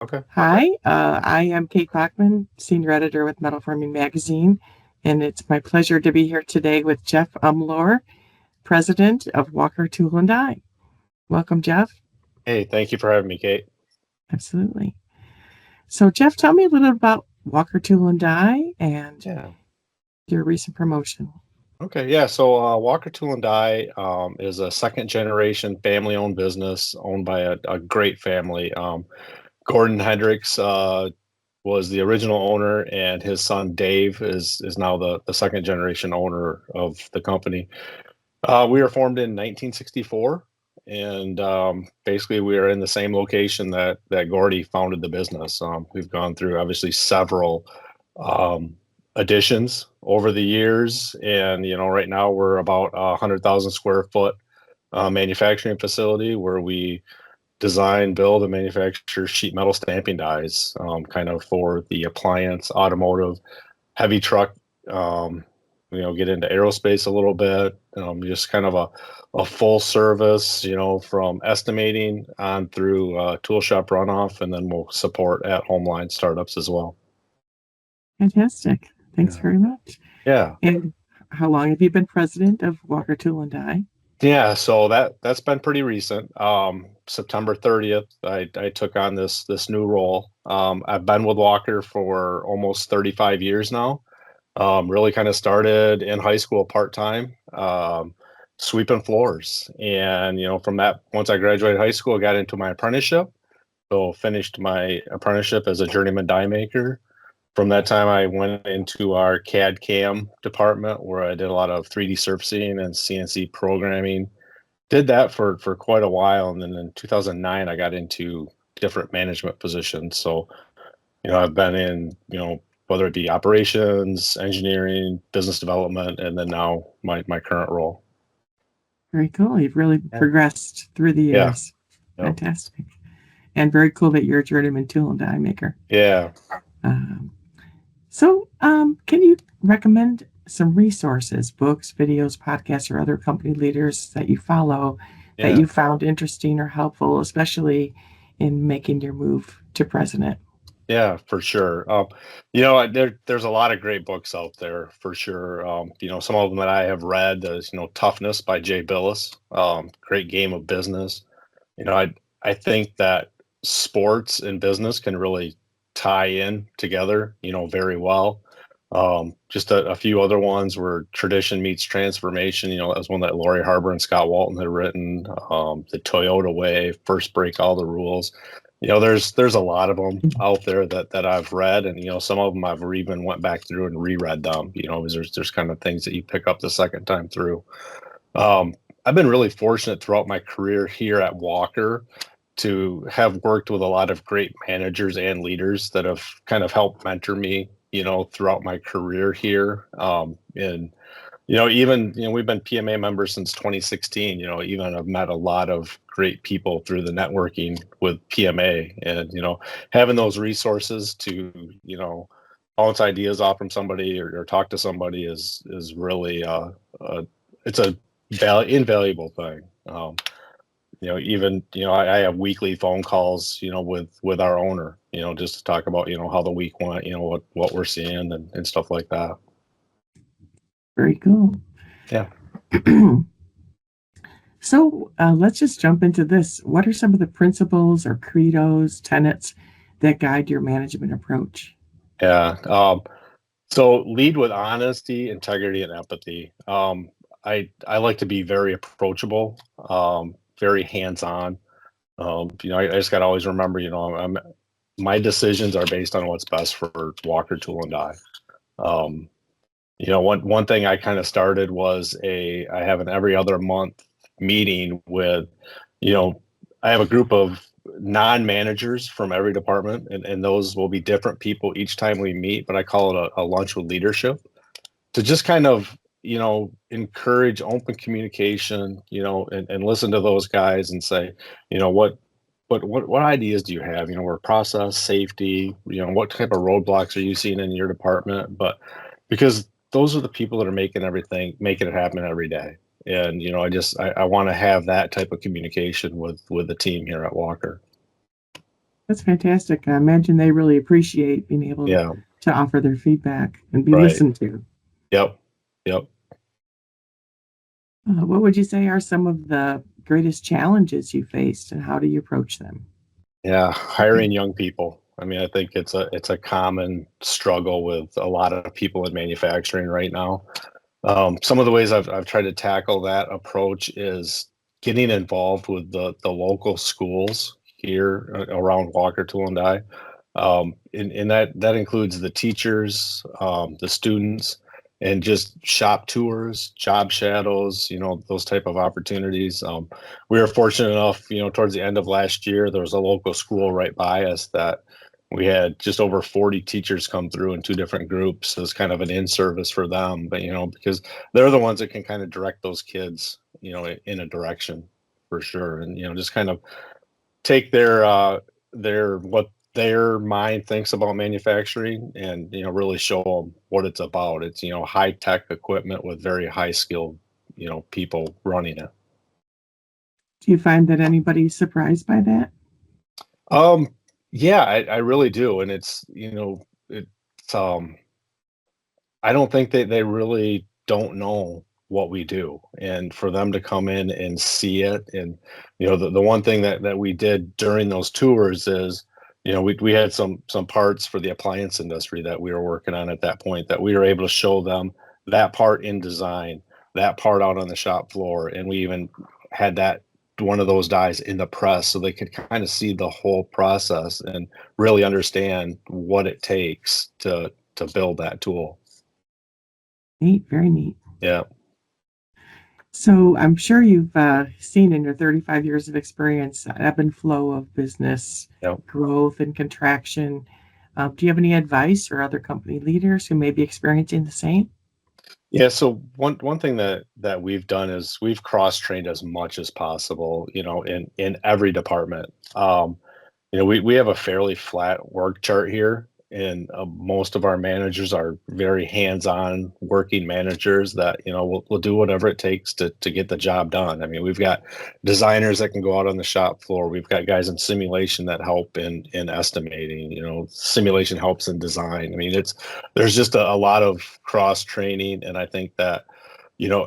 Okay. Hi, I am Kate Bachman, Senior Editor with Metal Forming Magazine, and it's my pleasure to be here today with Jeff Umlor, President of Walker Tool and Die. Welcome, Jeff. Hey, thank you for having me, Kate. Absolutely. So, Jeff, tell me a little about Walker Tool and Die and Yeah. your recent promotion. Okay. Yeah. So Walker Tool and Die is a second generation family owned business owned by a great family. Gordon Hendricks was the original owner, and his son Dave is now the second generation owner of the company. We were formed in 1964, and basically we are in the same location that Gordy founded the business. We've gone through obviously several um, additions over the years, and right now we're about 100,000 square foot manufacturing facility where we design, build, and manufacture sheet metal stamping dies, kind of for the appliance, automotive, heavy truck, um, get into aerospace a little bit, just kind of a full service, from estimating on through tool shop runoff, and then we'll support at home line startups as well. Fantastic. Thanks Yeah. very much. Yeah. And how long have you been president of Walker Tool and Die? Yeah, so that's been pretty recent. September 30th, I took on this new role. I've been with Walker for almost 35 years now. Really kind of started in high school part-time, sweeping floors. And, from that, once I graduated high school, I got into my apprenticeship. So finished my apprenticeship as a journeyman die maker. From that time, I went into our CAD CAM department where I did a lot of 3D surfacing and CNC programming. Did that for quite a while. And then in 2009, I got into different management positions. So I've been in, whether it be operations, engineering, business development, and then now my current role. Very cool. You've really Yeah. progressed through the Yeah. years. Yep. Fantastic. And very cool that you're a journeyman tool and die maker. Yeah. Um, so, can you recommend some resources, books, videos, podcasts, or other company leaders that you follow that Yeah. you found interesting or helpful, especially in making your move to president? Yeah, for sure. There's a lot of great books out there for sure. Some of them that I have read is, Toughness by Jay Billis. Great Game of Business. I think that sports and business can really tie in together, very well. Just a few other ones where tradition meets transformation. That was one that Lori Harbour and Scott Walton had written. The Toyota Way, First Break All the Rules. There's a lot of them out there that I've read, and some of them I've even went back through and reread them. Because there's kind of things that you pick up the second time through. Um, I've been really fortunate throughout my career here at Walker to have worked with a lot of great managers and leaders that have kind of helped mentor me, throughout my career here. And even we've been PMA members since 2016. Even I've met a lot of great people through the networking with PMA, and having those resources to bounce ideas off from somebody or talk to somebody is really it's a invaluable thing. Even I have weekly phone calls, with our owner, just to talk about how the week went, what we're seeing and stuff like that. Very cool. Yeah. So, let's just jump into this. What are some of the principles or credos, tenets that guide your management approach? Yeah. So lead with honesty, integrity, and empathy. I like to be very approachable, very hands-on. I just got to always remember, my decisions are based on what's best for Walker Tool and Die. Um, one thing I kind of started was I have an every other month meeting with, you know, I have a group of non-managers from every department, and those will be different people each time we meet, but I call it a lunch with leadership to just kind of, encourage open communication, and listen to those guys and say, what ideas do you have? Where process safety, what type of roadblocks are you seeing in your department? But because those are the people that are making it happen every day. And, I want to have that type of communication with the team here at Walker. That's fantastic. I imagine they really appreciate being able Yeah, to offer their feedback and be right. listened to. Yep. Yep. What would you say are some of the greatest challenges you faced, and how do you approach them? Yeah, hiring young people. I mean, I think it's a common struggle with a lot of people in manufacturing right now. Some of the ways I've tried to tackle that approach is getting involved with the local schools here around Walker Tool and Die. And that includes the teachers, the students, and just shop tours, job shadows, those type of opportunities. We were fortunate enough, towards the end of last year, there was a local school right by us that we had just over 40 teachers come through in two different groups as kind of an in-service for them. But, because they're the ones that can kind of direct those kids, in a direction for sure. And, just kind of take their what their mind thinks about manufacturing and really show them what it's about. It's high tech equipment with very high skilled people running it. Do you find that anybody's surprised by that? um yeah, I really do. And it's it's I don't think they really don't know what we do, and for them to come in and see it, and the one thing that we did during those tours is, we had some parts for the appliance industry that we were working on at that point that we were able to show them that part in design, that part out on the shop floor, and we even had that one of those dies in the press so they could kind of see the whole process and really understand what it takes to build that tool. Neat, very neat. Yeah. So I'm sure you've seen in your 35 years of experience ebb and flow of business Yeah. growth and contraction. Do you have any advice for other company leaders who may be experiencing the same? Yeah. So one thing that we've done is we've cross-trained as much as possible, in every department. We have a fairly flat work chart here, and most of our managers are very hands-on working managers that will do whatever it takes to get the job done. I mean, we've got designers that can go out on the shop floor. We've got guys in simulation that help in estimating. Simulation helps in design. I mean, there's just a lot of cross training, and I think that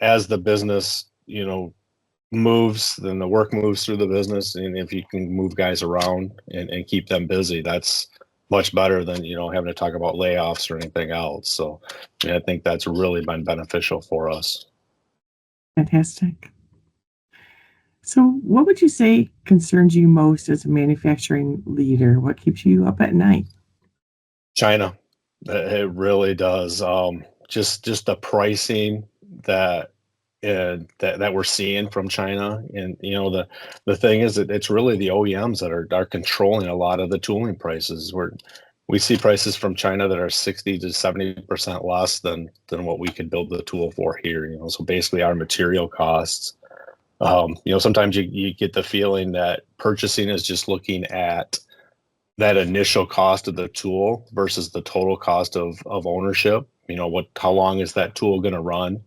as the business moves, then the work moves through the business. And if you can move guys around and keep them busy, that's much better than, having to talk about layoffs or anything else. So I think that's really been beneficial for us. Fantastic. So, what would you say concerns you most as a manufacturing leader? What keeps you up at night? China, it really does. Just the pricing that that we're seeing from China, and the thing is that it's really the OEMs that are controlling a lot of the tooling prices. We see prices from China that are 60 to 70% less than what we could build the tool for here. So basically our material costs. Sometimes you get the feeling that purchasing is just looking at that initial cost of the tool versus the total cost of ownership. How long is that tool going to run?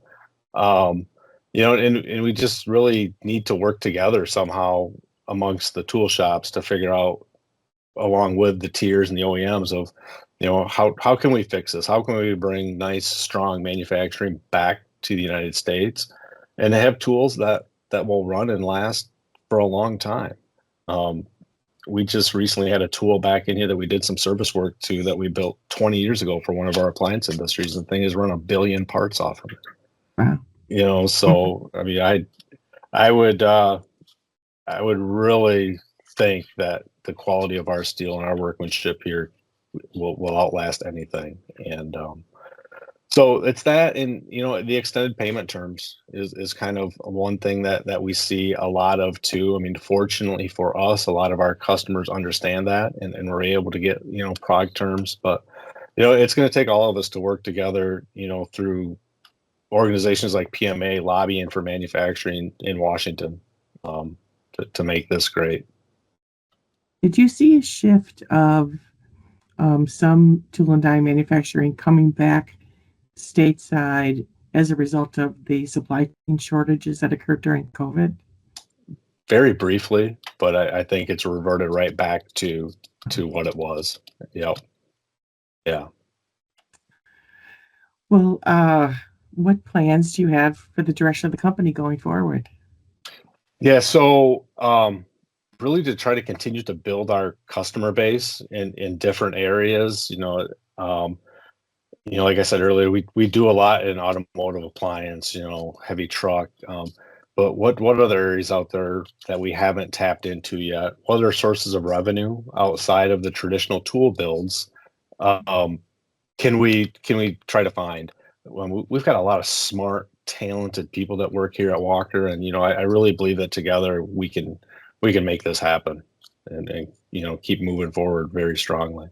Um, and we just really need to work together somehow amongst the tool shops to figure out, along with the tiers and the OEMs, of how can we fix this? How can we bring nice, strong manufacturing back to the United States and have tools that will run and last for a long time? Um, we just recently had a tool back in here that we did some service work to that we built 20 years ago for one of our appliance industries. The thing has run 1 billion parts off of it. Wow. So I mean, I would I would really think that the quality of our steel and our workmanship here will outlast anything. And so it's that, and the extended payment terms is kind of one thing that we see a lot of too. I mean, fortunately for us, a lot of our customers understand that, and we're able to get product terms. But it's going to take all of us to work together, through organizations like PMA lobbying for manufacturing in Washington, to make this great. Did you see a shift of some tool and die manufacturing coming back stateside as a result of the supply chain shortages that occurred during COVID? very briefly, but I think it's reverted right back to what it was. Yep. Yeah. Well, what plans do you have for the direction of the company going forward? Yeah. So, really to try to continue to build our customer base in different areas. Um, like I said earlier, we do a lot in automotive appliance, heavy truck. But what other areas out there that we haven't tapped into yet? What other sources of revenue outside of the traditional tool builds um, can we try to find? We've got a lot of smart, talented people that work here at Walker, and I really believe that together we can make this happen, and keep moving forward very strongly.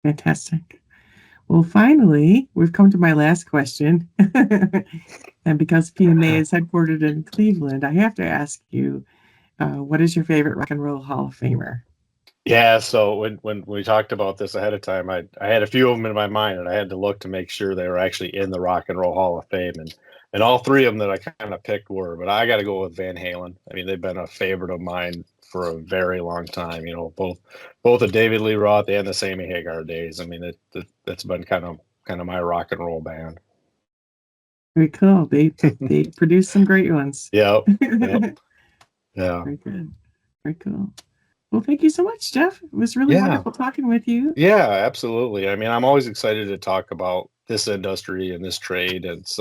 Fantastic. Well, finally, we've come to my last question. And because PMA is headquartered in Cleveland, I have to ask you, what is your favorite rock and roll Hall of Famer? Yeah, so when we talked about this ahead of time, I had a few of them in my mind, and I had to look to make sure they were actually in the Rock and Roll Hall of Fame, and all three of them that I kind of picked were, but I got to go with Van Halen. I mean, they've been a favorite of mine for a very long time. Both the David Lee Roth and the Sammy Hagar days. I mean, that's been kind of my rock and roll band. Very cool. They produced some great ones. Yep, yep, Very yeah, good. Very cool. Well, thank you so much, Jeff. It was really yeah. wonderful talking with you. Yeah, absolutely. I mean, I'm always excited to talk about this industry and this trade. It's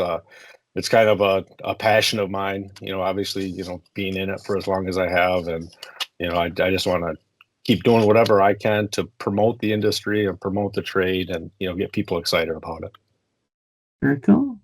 kind of a passion of mine, obviously, being in it for as long as I have. And, I just want to keep doing whatever I can to promote the industry and promote the trade and, get people excited about it. Very cool.